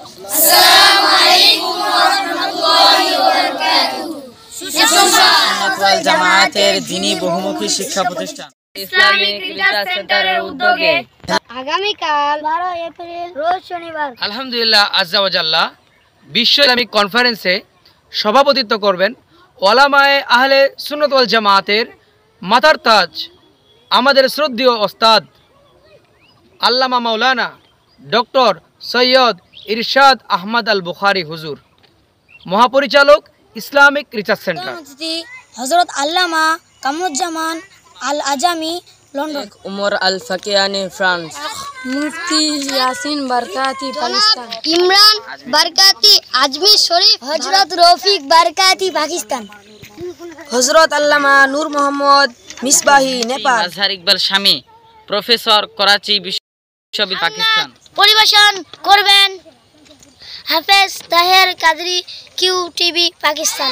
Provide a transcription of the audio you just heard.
আসসালামু আলাইকুম ওয়া রাহমাতুল্লাহি ওয়া বারাকাতুহু। সুন্নাতুল জামায়াতের দ্বীনি বহুমুখী শিক্ষা প্রতিষ্ঠান ইসলামিক রিসার্চ সেন্টারের উদ্যোগে আগামীকাল 12 এপ্রিল রোজ শনিবার আলহামদুলিল্লাহ আজ্জা ওয়া জাল্লা বিশ্ব ইসলামিক কনফারেন্সে সভাপতিত্ব করবেন ওলামায়ে আহলে সুন্নাত ওয়াল জামায়াতের মাথার তাজ আমাদের শ্রদ্ধেয় ওস্তাদ আল্লামা মাওলানা ডক্টর সৈয়দ ইরশাদ আহমদ আল বুখারী হুজুর, মহাপরিচালক ইসলামিক রিসার্চ সেন্টার। হযরত আল্লামা কামরুজ্জামান আল আজামি লন্ডন, উমর আল ফাকিয়ানি ফ্রান্স, মুফতি ইয়াসিন বারকাতি পাকিস্তান, ইমরান বারকাতি আজমির শরীফ, হযরত রফিক বারকাতি পাকিস্তান, হযরত আল্লামা নূর মোহাম্মদ মিসবাহি নেপাল, আজহার ইকবাল শামী প্রফেসর করাচি বিশ্ববিদ্যালয় পাকিস্তান। পরিবেশন করবেন হাফেজ তাহের কাদরি কিউ টিভি পাকিস্তান।